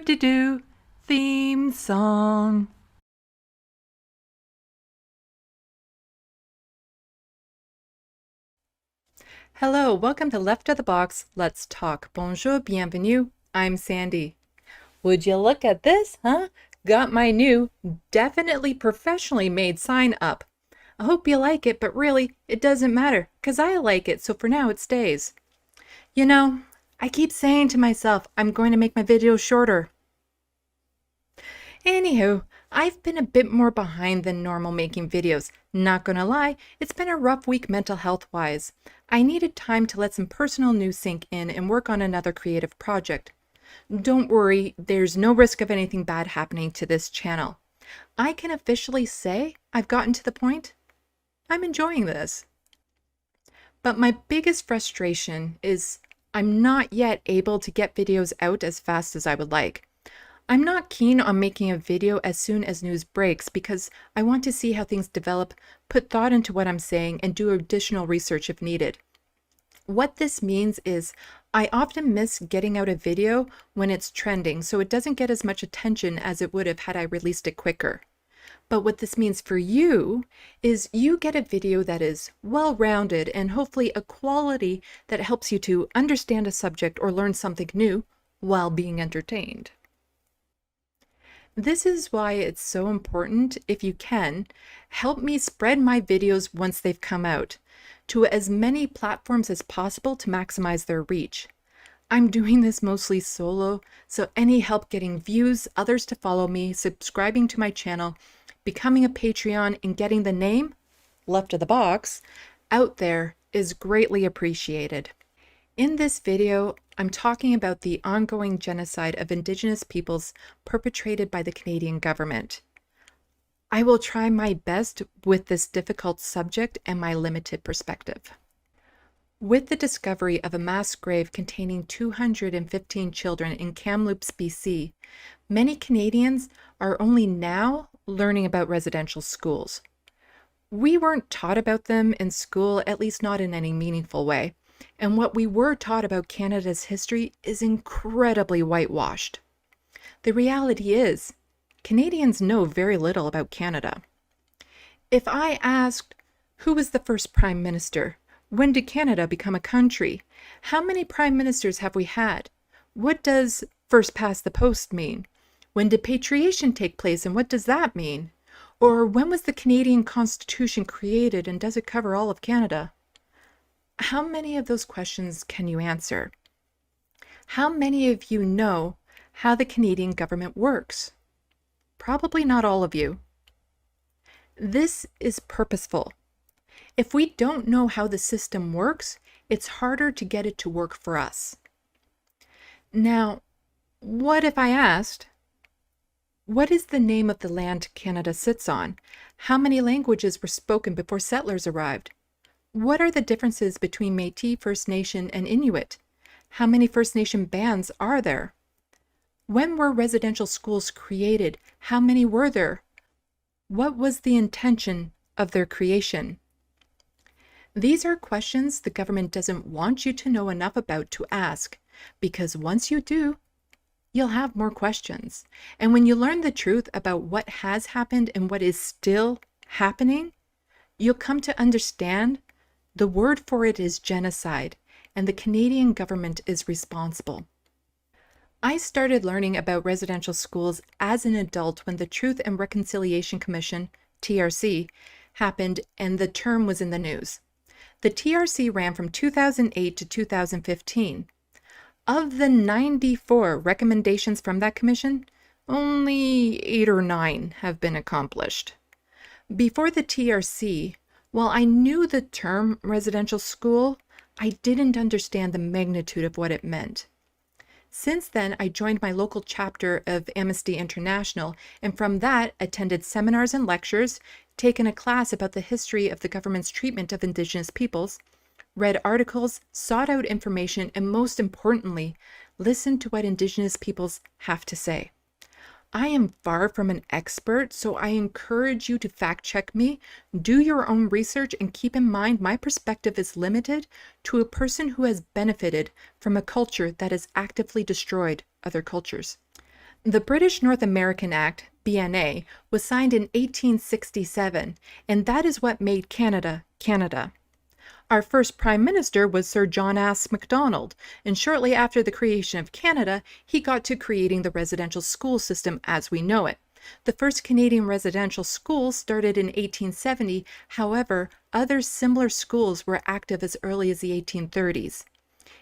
Do-de-do, theme song. Hello, welcome to Left of the Box, Let's Talk. Bonjour, bienvenue. I'm Sandy. Would you look at this, huh? Got my new, definitely professionally made sign up. I hope you like it, but really, it doesn't matter, 'cause I like it, so for now it stays. You know, I keep saying to myself, I'm going to make my videos shorter. Anywho, I've been a bit more behind than normal making videos. Not gonna lie, it's been a rough week mental health-wise. I needed time to let some personal news sink in and work on another creative project. Don't worry, there's no risk of anything bad happening to this channel. I can officially say I've gotten to the point. I'm enjoying this. But my biggest frustration is I'm not yet able to get videos out as fast as I would like. I'm not keen on making a video as soon as news breaks because I want to see how things develop, put thought into what I'm saying, and do additional research if needed. What this means is I often miss getting out a video when it's trending, so it doesn't get as much attention as it would have had I released it quicker. But what this means for you is you get a video that is well-rounded and hopefully a quality that helps you to understand a subject or learn something new while being entertained. This is why it's so important, if you can, help me spread my videos once they've come out to as many platforms as possible to maximize their reach. I'm doing this mostly solo, so any help getting views, others to follow me, subscribing to my channel, becoming a Patreon, and getting the name, Left of the Box, out there is greatly appreciated. In this video, I'm talking about the ongoing genocide of Indigenous peoples perpetrated by the Canadian government. I will try my best with this difficult subject and my limited perspective. With the discovery of a mass grave containing 215 children in Kamloops, BC, many Canadians are only now learning about residential schools. We weren't taught about them in school, at least not in any meaningful way. And what we were taught about Canada's history is incredibly whitewashed. The reality is, Canadians know very little about Canada. If I asked, who was the first Prime Minister? When did Canada become a country? How many Prime Ministers have we had? What does first past the post mean? When did patriation take place and what does that mean? Or when was the Canadian Constitution created and does it cover all of Canada? How many of those questions can you answer? How many of you know how the Canadian government works? Probably not all of you. This is purposeful. If we don't know how the system works, it's harder to get it to work for us. Now, what if I asked, what is the name of the land Canada sits on? How many languages were spoken before settlers arrived? What are the differences between Métis, First Nation, and Inuit? How many First Nation bands are there? When were residential schools created? How many were there? What was the intention of their creation? These are questions the government doesn't want you to know enough about to ask, because once you do, you'll have more questions. And when you learn the truth about what has happened and what is still happening, you'll come to understand the word for it is genocide, and the Canadian government is responsible. I started learning about residential schools as an adult when the Truth and Reconciliation Commission, TRC, happened and the term was in the news. The TRC ran from 2008 to 2015. Of the 94 recommendations from that commission, only 8 or 9 have been accomplished. Before the TRC, while I knew the term residential school, I didn't understand the magnitude of what it meant. Since then, I joined my local chapter of Amnesty International, and from that attended seminars and lectures, taken a class about the history of the government's treatment of Indigenous peoples, read articles, sought out information, and most importantly, listened to what Indigenous peoples have to say. I am far from an expert, so I encourage you to fact check me, do your own research, and keep in mind my perspective is limited to a person who has benefited from a culture that has actively destroyed other cultures. The British North American Act, BNA, was signed in 1867, and that is what made Canada, Canada. Our first Prime Minister was Sir John S. Macdonald, and shortly after the creation of Canada, he got to creating the residential school system as we know it. The first Canadian residential schools started in 1870, however, other similar schools were active as early as the 1830s.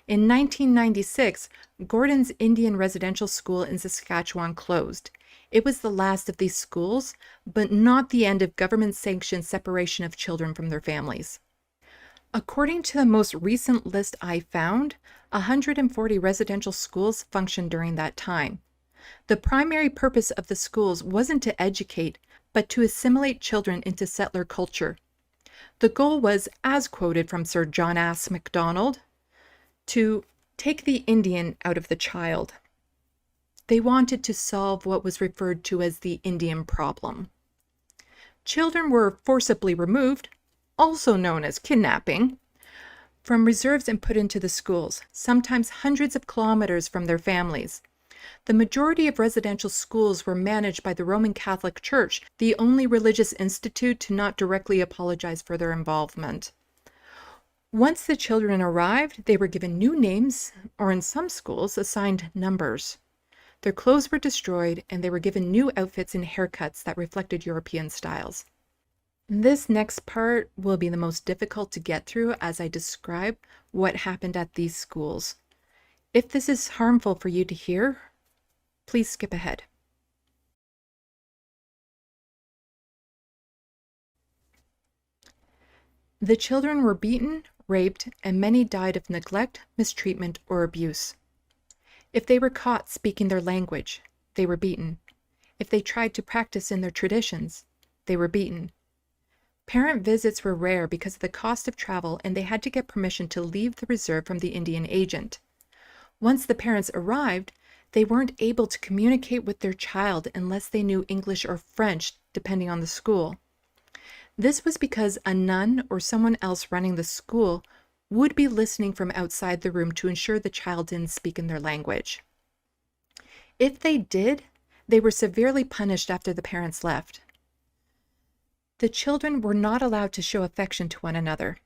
In 1996, Gordon's Indian Residential School in Saskatchewan closed. It was the last of these schools, but not the end of government-sanctioned separation of children from their families. According to the most recent list I found, 140 residential schools functioned during that time. The primary purpose of the schools wasn't to educate, but to assimilate children into settler culture. The goal was, as quoted from Sir John S. Macdonald, to take the Indian out of the child. They wanted to solve what was referred to as the Indian problem. Children were forcibly removed, also known as kidnapping, from reserves and put into the schools, sometimes hundreds of kilometers from their families. The majority of residential schools were managed by the Roman Catholic Church, the only religious institute to not directly apologize for their involvement. Once the children arrived, they were given new names, or in some schools, assigned numbers. Their clothes were destroyed, and they were given new outfits and haircuts that reflected European styles. This next part will be the most difficult to get through as I describe what happened at these schools. If this is harmful for you to hear, please skip ahead. The children were beaten, raped, and many died of neglect, mistreatment, or abuse. If they were caught speaking their language, they were beaten. If they tried to practice in their traditions, they were beaten. Parent visits were rare because of the cost of travel, and they had to get permission to leave the reserve from the Indian agent. Once the parents arrived, they weren't able to communicate with their child unless they knew English or French, depending on the school. This was because a nun or someone else running the school would be listening from outside the room to ensure the child didn't speak in their language. If they did, they were severely punished after the parents left. The children were not allowed to show affection to one another.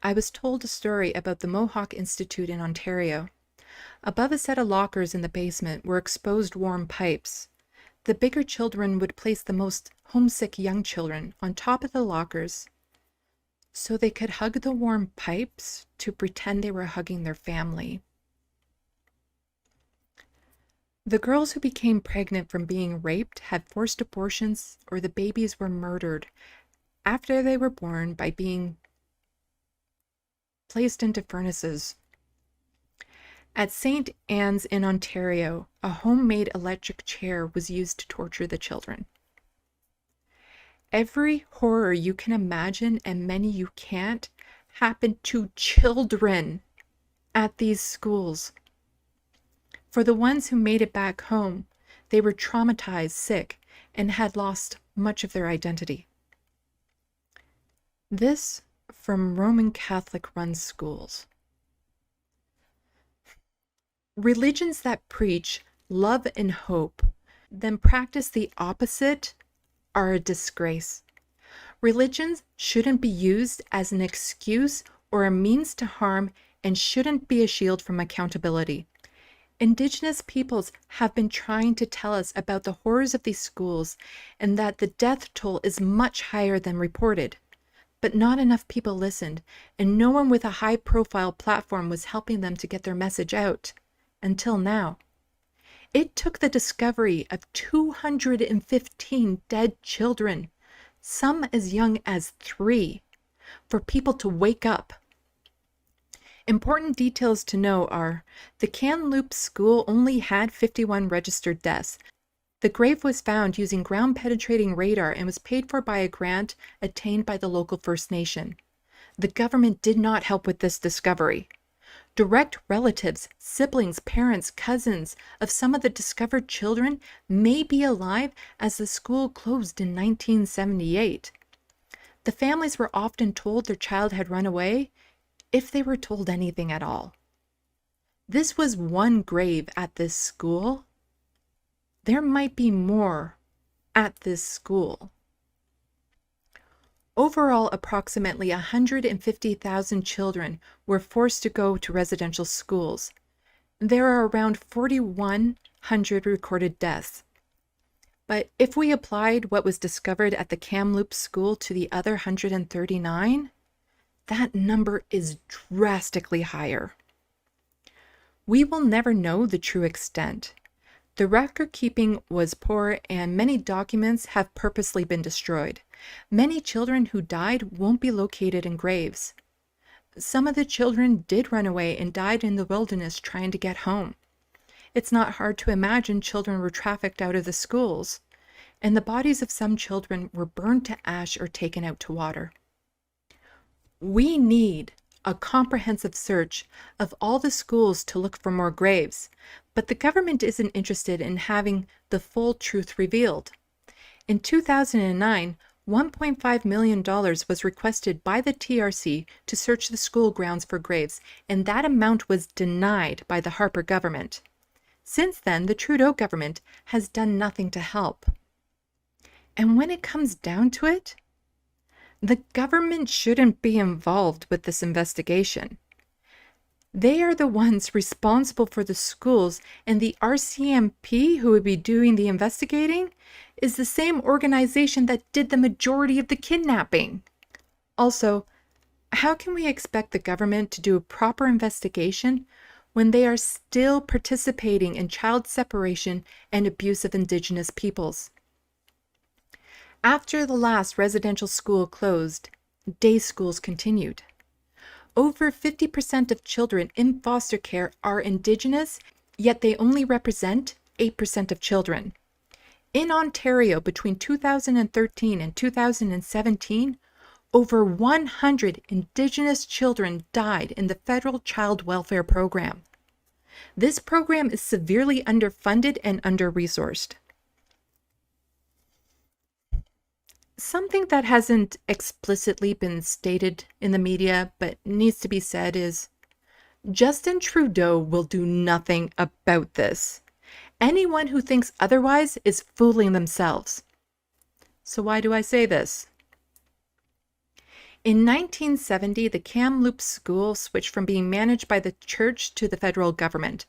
I was told a story about the Mohawk Institute in Ontario. Above a set of lockers in the basement were exposed warm pipes. The bigger children would place the most homesick young children on top of the lockers so they could hug the warm pipes to pretend they were hugging their family. The girls who became pregnant from being raped had forced abortions, or the babies were murdered after they were born by being placed into furnaces. At St. Anne's in Ontario, a homemade electric chair was used to torture the children. Every horror you can imagine and many you can't happened to children at these schools. For the ones who made it back home, they were traumatized, sick, and had lost much of their identity. This from Roman Catholic-run schools. Religions that preach love and hope, then practice the opposite, are a disgrace. Religions shouldn't be used as an excuse or a means to harm and shouldn't be a shield from accountability. Indigenous peoples have been trying to tell us about the horrors of these schools and that the death toll is much higher than reported. But not enough people listened, and no one with a high-profile platform was helping them to get their message out. Until now. It took the discovery of 215 dead children, some as young as 3, for people to wake up. Important details to know are, the Kamloops school only had 51 registered deaths. The grave was found using ground-penetrating radar and was paid for by a grant attained by the local First Nation. The government did not help with this discovery. Direct relatives, siblings, parents, cousins of some of the discovered children may be alive as the school closed in 1978. The families were often told their child had run away, if they were told anything at all. This was one grave at this school, there might be more at this school. Overall, approximately 150,000 children were forced to go to residential schools. There are around 4,100 recorded deaths. But if we applied what was discovered at the Kamloops school to the other 139, that number is drastically higher. We will never know the true extent. The record keeping was poor and many documents have purposely been destroyed. Many children who died won't be located in graves. Some of the children did run away and died in the wilderness trying to get home. It's not hard to imagine children were trafficked out of the schools, and the bodies of some children were burned to ash or taken out to water. We need a comprehensive search of all the schools to look for more graves, but the government isn't interested in having the full truth revealed. In 2009, $1.5 million was requested by the TRC to search the school grounds for graves, and that amount was denied by the Harper government. Since then, the Trudeau government has done nothing to help. And when it comes down to it, the government shouldn't be involved with this investigation. They are the ones responsible for the schools, and the RCMP, who would be doing the investigating, is the same organization that did the majority of the kidnapping. Also, how can we expect the government to do a proper investigation when they are still participating in child separation and abuse of Indigenous peoples? After the last residential school closed, day schools continued. Over 50% of children in foster care are Indigenous, yet they only represent 8% of children. In Ontario, between 2013 and 2017, over 100 Indigenous children died in the federal child welfare program. This program is severely underfunded and under-resourced. Something that hasn't explicitly been stated in the media but needs to be said is Justin Trudeau will do nothing about this. Anyone who thinks otherwise is fooling themselves. So why do I say this? In 1970, the Kamloops school switched from being managed by the church to the federal government.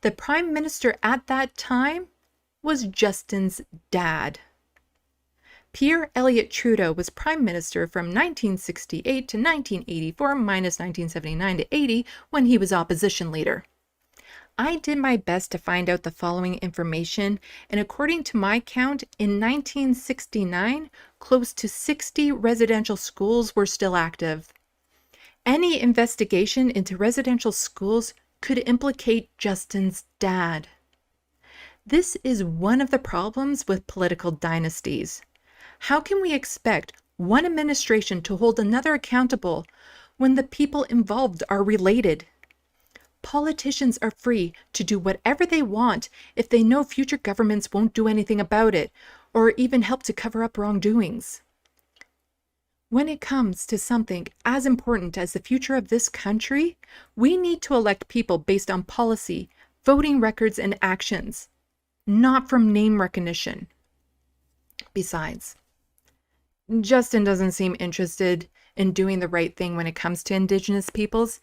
The Prime Minister at that time was Justin's dad. Pierre Elliott Trudeau was Prime Minister from 1968 to 1984 minus 1979 to 80 when he was opposition leader. I did my best to find out the following information, and according to my count, in 1969, close to 60 residential schools were still active. Any investigation into residential schools could implicate Justin's dad. This is one of the problems with political dynasties. How can we expect one administration to hold another accountable when the people involved are related? Politicians are free to do whatever they want if they know future governments won't do anything about it or even help to cover up wrongdoings. When it comes to something as important as the future of this country, we need to elect people based on policy, voting records, and actions, not from name recognition. Besides, Justin doesn't seem interested in doing the right thing when it comes to Indigenous peoples,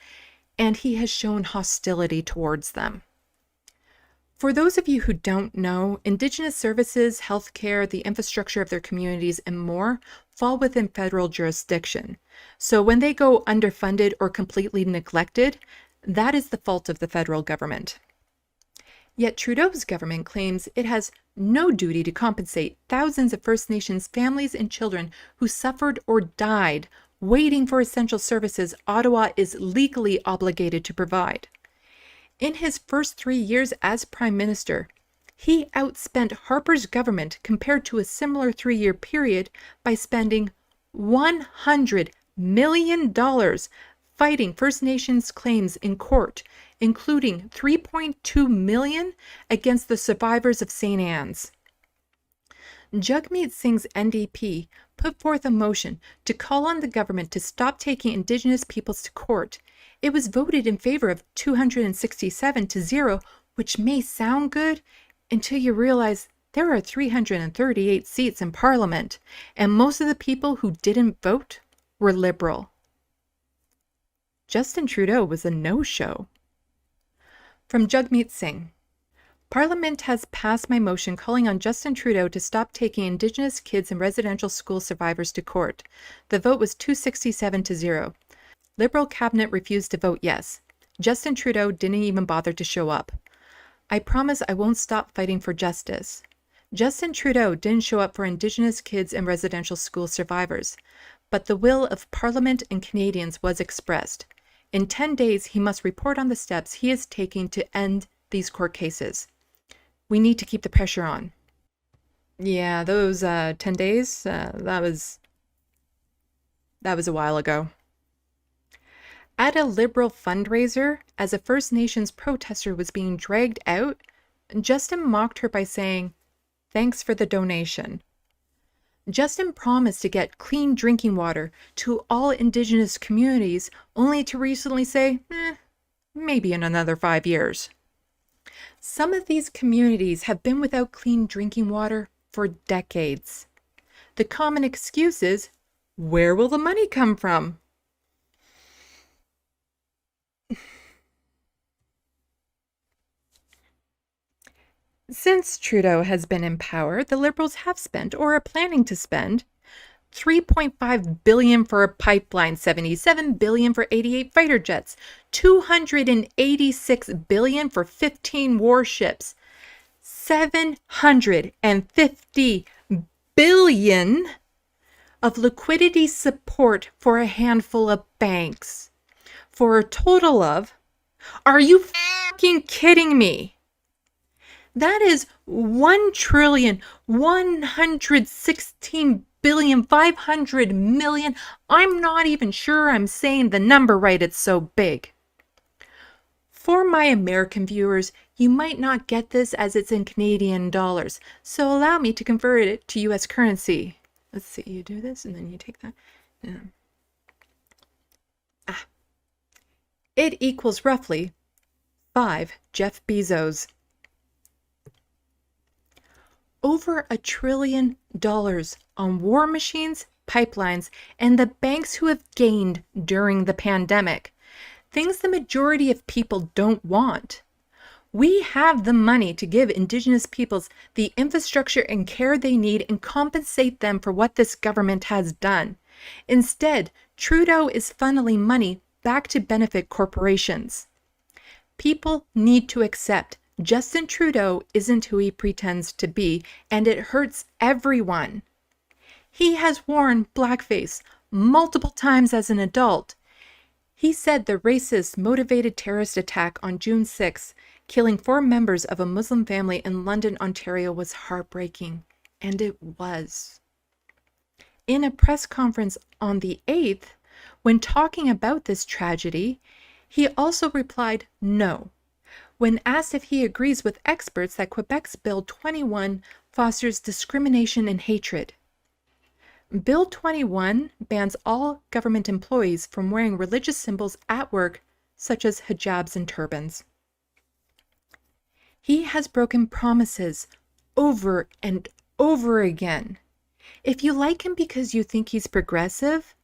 and he has shown hostility towards them. For those of you who don't know, Indigenous services, healthcare, the infrastructure of their communities, and more fall within federal jurisdiction. So when they go underfunded or completely neglected, that is the fault of the federal government. Yet Trudeau's government claims it has no duty to compensate thousands of First Nations families and children who suffered or died waiting for essential services Ottawa is legally obligated to provide. In his first 3 years as Prime Minister, he outspent Harper's government compared to a similar 3-year period by spending $100 million fighting First Nations claims in court, including $3.2 million against the survivors of St. Anne's. Jagmeet Singh's NDP put forth a motion to call on the government to stop taking Indigenous peoples to court. It was voted in favor of 267 to 0, which may sound good. until you realize there are 338 seats in Parliament, and most of the people who didn't vote were Liberal. Justin Trudeau was a no-show. From Jagmeet Singh. Parliament has passed my motion calling on Justin Trudeau to stop taking Indigenous kids and residential school survivors to court. The vote was 267-0. Liberal cabinet refused to vote yes. Justin Trudeau didn't even bother to show up. I promise I won't stop fighting for justice. Justin Trudeau didn't show up for Indigenous kids and residential school survivors, but the will of Parliament and Canadians was expressed. In 10 days, he must report on the steps he is taking to end these court cases. We need to keep the pressure on. Yeah, those 10 days, that was a while ago. At a Liberal fundraiser, as a First Nations protester was being dragged out, Justin mocked her by saying, "Thanks for the donation." Justin promised to get clean drinking water to all Indigenous communities, only to recently say, maybe in another 5 years. Some of these communities have been without clean drinking water for decades. The common excuse is, where will the money come from? Since Trudeau has been in power, the Liberals have spent, or are planning to spend, $3.5 billion for a pipeline, $77 billion for 88 fighter jets, $286 billion for 15 warships, $750 billion of liquidity support for a handful of banks, for a total of, are you fucking kidding me? That is $1,116,500,000,000. I'm not even sure I'm saying the number right, it's so big. For my American viewers, you might not get this as it's in Canadian dollars, so allow me to convert it to US currency. Let's see, you do this and then you take that. It equals roughly 5 Jeff Bezos. Over $1 trillion on war machines, pipelines, and the banks who have gained during the pandemic. Things the majority of people don't want. We have the money to give Indigenous peoples the infrastructure and care they need and compensate them for what this government has done. Instead, Trudeau is funneling money back to benefit corporations. People need to accept Justin Trudeau isn't who he pretends to be, and it hurts everyone. He has worn blackface multiple times as an adult. He said the racist, motivated terrorist attack on June 6, killing 4 members of a Muslim family in London, Ontario, was heartbreaking, and it was. In a press conference on the 8th, when talking about this tragedy, he also replied no, when asked if he agrees with experts that Quebec's Bill 21 fosters discrimination and hatred. Bill 21 bans all government employees from wearing religious symbols at work, such as hijabs and turbans. He has broken promises over and over again. If you like him because you think he's progressive,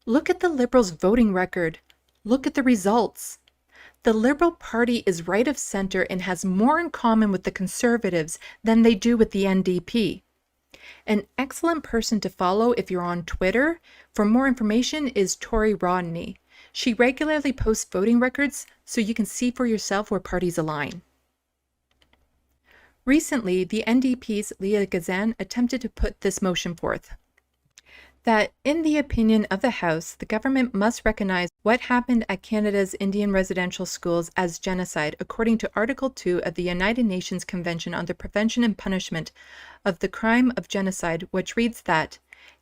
look at the Liberals' voting record. Look at the results. The Liberal Party is right of center and has more in common with the Conservatives than they do with the NDP. An excellent person to follow if you're on Twitter for more information is Tori Rodney. She regularly posts voting records so you can see for yourself where parties align. Recently, the NDP's Leah Gazan attempted to put this motion forth. That, in the opinion of the House, the government must recognize what happened at Canada's Indian residential schools as genocide, according to Article 2 of the United Nations Convention on the Prevention and Punishment of the Crime of Genocide, which reads that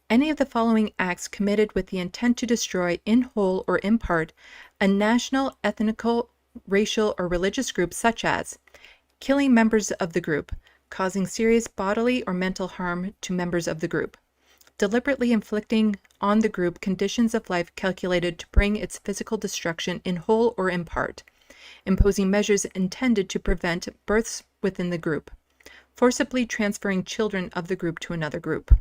any of the following acts committed with the intent to destroy, in whole or in part, a national, ethnical, racial, or religious group, such as killing members of the group, causing serious bodily or mental harm to members of the group, deliberately inflicting on the group conditions of life calculated to bring its physical destruction in whole or in part, imposing measures intended to prevent births, within the group, forcibly transferring children of the group to another group.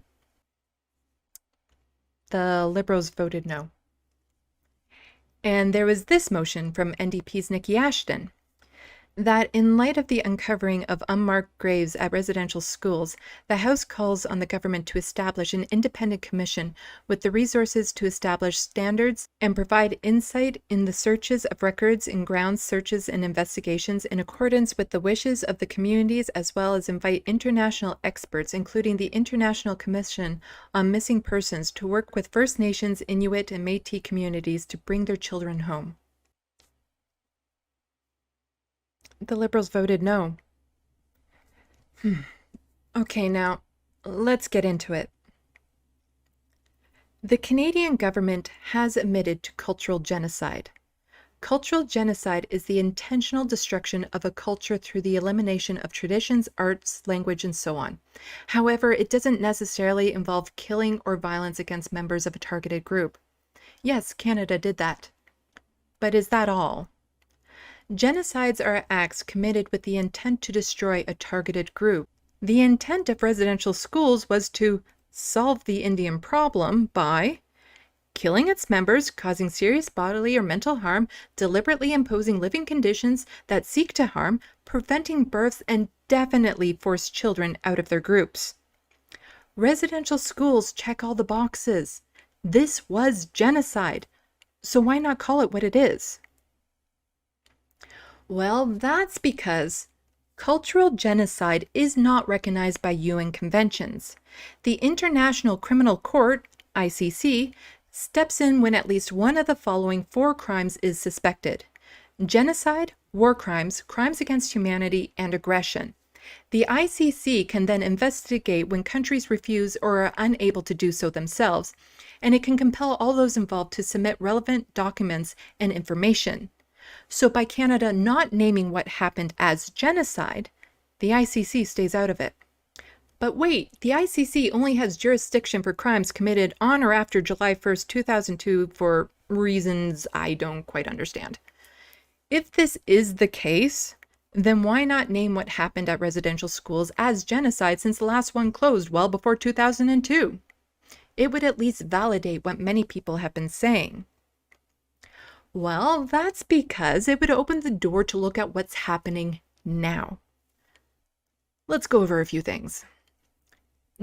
The Liberals voted no. And there was this motion from NDP's Nikki Ashton, that in light of the uncovering of unmarked graves at residential schools, the House calls on the government to establish an independent commission with the resources to establish standards and provide insight in the searches of records in grounds searches and investigations in accordance with the wishes of the communities, as well as invite international experts, including the International Commission on Missing Persons, to work with First Nations, Inuit, and Métis communities to bring their children home. The Liberals voted no. Okay, now let's get into it. The Canadian government has admitted to cultural genocide. Cultural genocide is the intentional destruction of a culture through the elimination of traditions, arts, language, and so on. However, it doesn't necessarily involve killing or violence against members of a targeted group. Yes, Canada did that. But is that all? Genocides are acts committed with the intent to destroy a targeted group. The intent of residential schools was to solve the Indian problem by killing its members, causing serious bodily or mental harm, deliberately imposing living conditions that seek to harm, preventing births, and definitely force children out of their groups. Residential schools check all the boxes. This was genocide. So why not call it what it is? Well, that's because cultural genocide is not recognized by UN conventions. The International Criminal Court, ICC, steps in when at least one of the following 4 crimes is suspected: genocide, war crimes, crimes against humanity, and aggression. The ICC can then investigate when countries refuse or are unable to do so themselves, and it can compel all those involved to submit relevant documents and information. So by Canada not naming what happened as genocide, the ICC stays out of it. But wait, the ICC only has jurisdiction for crimes committed on or after July 1st, 2002 for reasons I don't quite understand. If this is the case, then why not name what happened at residential schools as genocide, since the last one closed well before 2002? It would at least validate what many people have been saying. Well, that's because it would open the door to look at what's happening now. Let's go over a few things.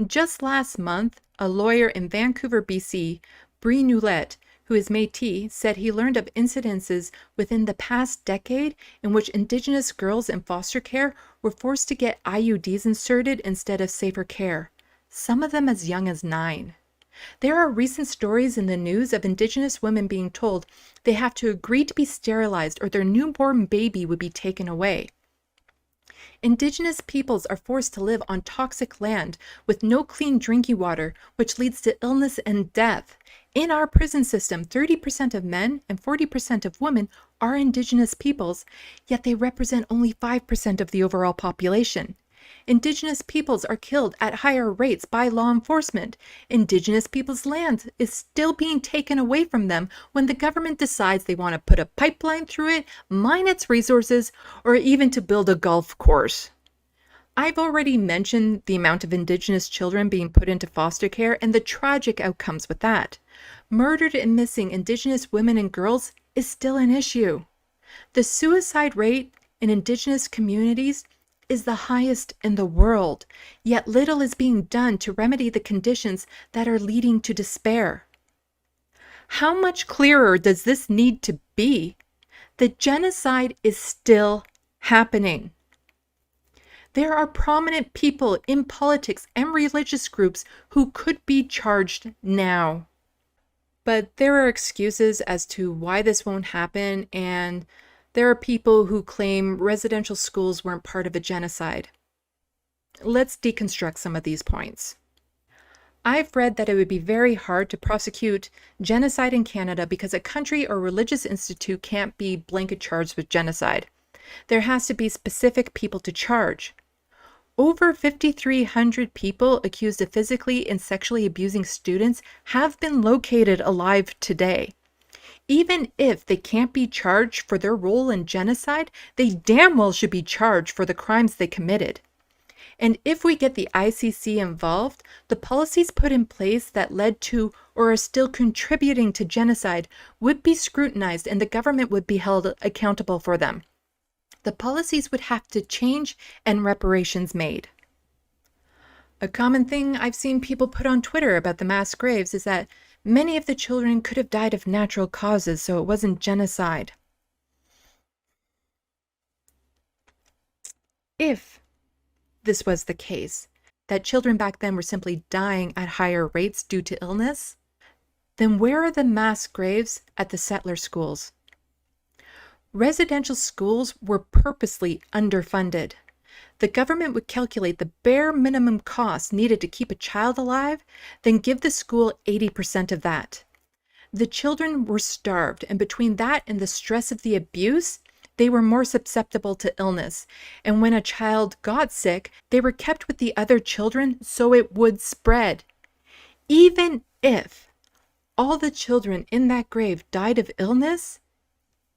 Just last month, a lawyer in Vancouver, BC, Brie Noulette, who is Métis, said he learned of incidences within the past decade in which Indigenous girls in foster care were forced to get IUDs inserted instead of safer care, some of them as young as 9. There are recent stories in the news of Indigenous women being told they have to agree to be sterilized or their newborn baby would be taken away. Indigenous peoples are forced to live on toxic land with no clean drinking water, which leads to illness and death. In our prison system, 30% of men and 40% of women are Indigenous peoples, yet they represent only 5% of the overall population. Indigenous peoples are killed at higher rates by law enforcement. Indigenous peoples' land is still being taken away from them when the government decides they want to put a pipeline through it, mine its resources, or even to build a golf course. I've already mentioned the amount of Indigenous children being put into foster care and the tragic outcomes with that. Murdered and missing Indigenous women and girls is still an issue. The suicide rate in Indigenous communities is the highest in the world, yet little is being done to remedy the conditions that are leading to despair. How much clearer does this need to be? The genocide is still happening. There are prominent people in politics and religious groups who could be charged now. But there are excuses as to why this won't happen, and there are people who claim residential schools weren't part of a genocide. Let's deconstruct some of these points. I've read that it would be very hard to prosecute genocide in Canada because a country or religious institute can't be blanket charged with genocide. There has to be specific people to charge. Over 5,300 people accused of physically and sexually abusing students have been located alive today. Even if they can't be charged for their role in genocide, they damn well should be charged for the crimes they committed. And if we get the ICC involved, the policies put in place that led to or are still contributing to genocide would be scrutinized and the government would be held accountable for them. The policies would have to change and reparations made. A common thing I've seen people put on Twitter about the mass graves is that many of the children could have died of natural causes, so it wasn't genocide. If this was the case, that children back then were simply dying at higher rates due to illness, then where are the mass graves at the settler schools? Residential schools were purposely underfunded. The government would calculate the bare minimum cost needed to keep a child alive, then give the school 80% of that. The children were starved, and between that and the stress of the abuse, they were more susceptible to illness. And when a child got sick, they were kept with the other children so it would spread. Even if all the children in that grave died of illness,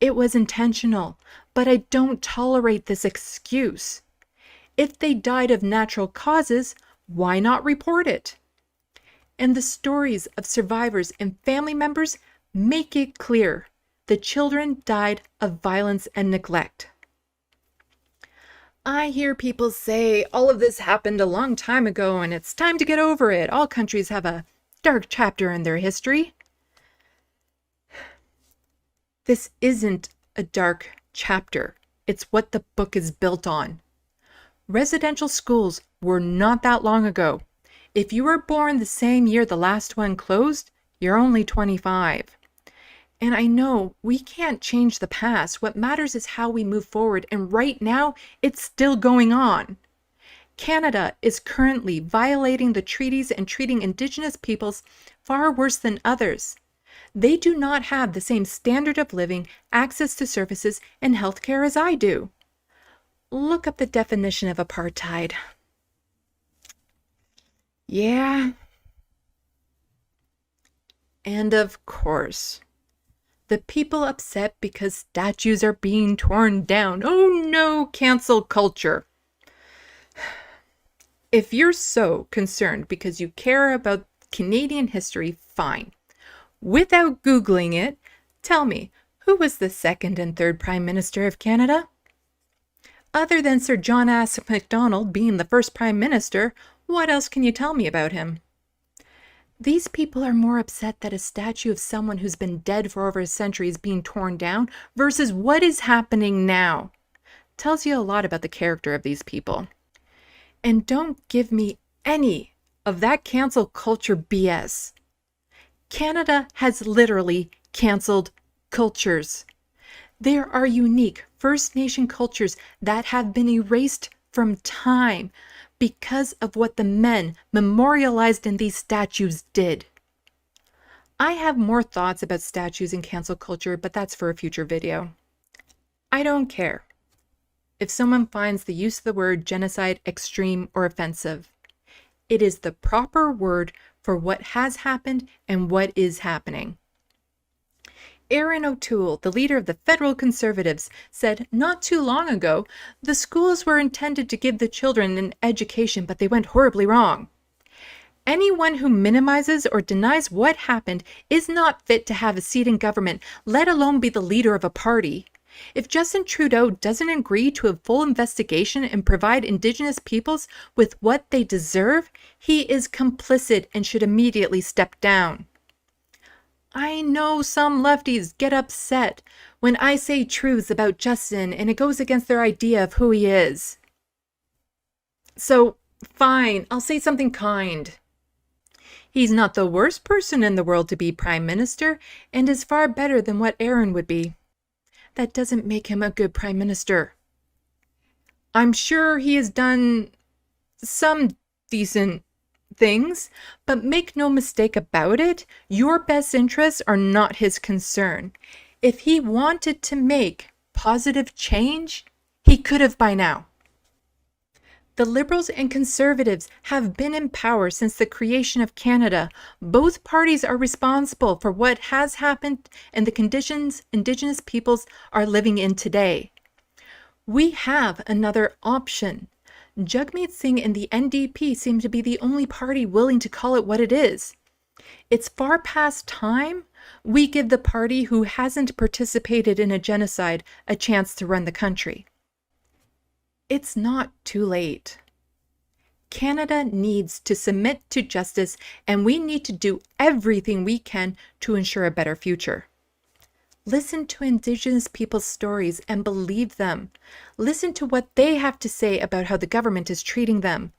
it was intentional, but I don't tolerate this excuse. If they died of natural causes, why not report it? And the stories of survivors and family members make it clear the children died of violence and neglect. I hear people say all of this happened a long time ago and it's time to get over it. All countries have a dark chapter in their history. This isn't a dark chapter. It's what the book is built on. Residential schools were not that long ago. If you were born the same year the last one closed, you're only 25. And I know we can't change the past. What matters is how we move forward. And right now, it's still going on. Canada is currently violating the treaties and treating Indigenous peoples far worse than others. They do not have the same standard of living, access to services, and healthcare as I do. Look up the definition of apartheid. Yeah. And of course, the people upset because statues are being torn down. Oh no, cancel culture. If you're so concerned because you care about Canadian history, fine. Without Googling it, tell me, who was the second and third Prime Minister of Canada? Other than Sir John S. Macdonald being the first Prime Minister, what else can you tell me about him? These people are more upset that a statue of someone who's been dead for over a century is being torn down versus what is happening now. Tells you a lot about the character of these people. And don't give me any of that cancel culture BS. Canada has literally canceled cultures. There are unique First Nation cultures that have been erased from time because of what the men memorialized in these statues did. I have more thoughts about statues and cancel culture, but that's for a future video. I don't care if someone finds the use of the word genocide extreme or offensive. It is the proper word for what has happened and what is happening. Erin O'Toole, the leader of the federal Conservatives, said not too long ago, the schools were intended to give the children an education, but they went horribly wrong. Anyone who minimizes or denies what happened is not fit to have a seat in government, let alone be the leader of a party. If Justin Trudeau doesn't agree to a full investigation and provide Indigenous peoples with what they deserve, he is complicit and should immediately step down. I know some lefties get upset when I say truths about Justin and it goes against their idea of who he is. So, fine, I'll say something kind. He's not the worst person in the world to be Prime Minister and is far better than what Aaron would be. That doesn't make him a good Prime Minister. I'm sure he has done some decent things, but make no mistake about it, your best interests are not his concern. If he wanted to make positive change, he could have by now. The Liberals and Conservatives have been in power since the creation of Canada. Both parties are responsible for what has happened and the conditions Indigenous peoples are living in today. We have another option. Jagmeet Singh and the NDP seem to be the only party willing to call it what it is. It's far past time we give the party who hasn't participated in a genocide a chance to run the country. It's not too late. Canada needs to submit to justice, and we need to do everything we can to ensure a better future. Listen to Indigenous people's stories and believe them. Listen to what they have to say about how the government is treating them.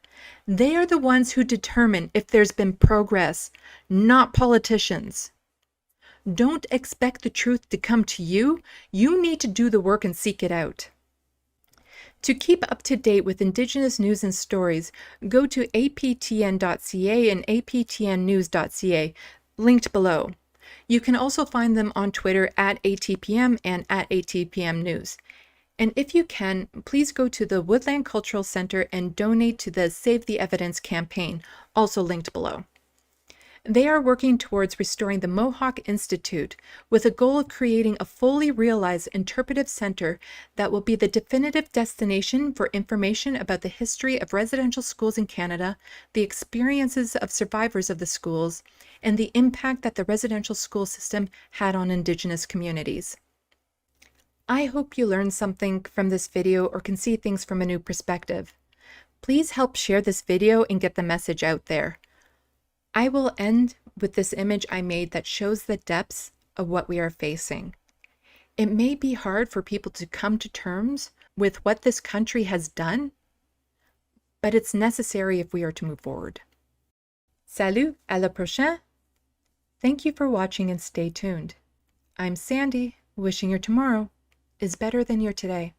They are the ones who determine if there's been progress, not politicians. Don't expect the truth to come to you. You need to do the work and seek it out. To keep up to date with Indigenous news and stories, go to aptn.ca and aptnnews.ca, linked below. You can also find them on Twitter at ATPM and at ATPM News. And if you can, please go to the Woodland Cultural Center and donate to the Save the Evidence campaign, also linked below. They are working towards restoring the Mohawk Institute with a goal of creating a fully realized interpretive center that will be the definitive destination for information about the history of residential schools in Canada, the experiences of survivors of the schools, and the impact that the residential school system had on Indigenous communities. I hope you learned something from this video or can see things from a new perspective. Please help share this video and get the message out there. I will end with this image I made that shows the depths of what we are facing. It may be hard for people to come to terms with what this country has done, but it's necessary if we are to move forward. Salut, à la prochaine. Thank you for watching and stay tuned. I'm Sandy, wishing your tomorrow is better than your today.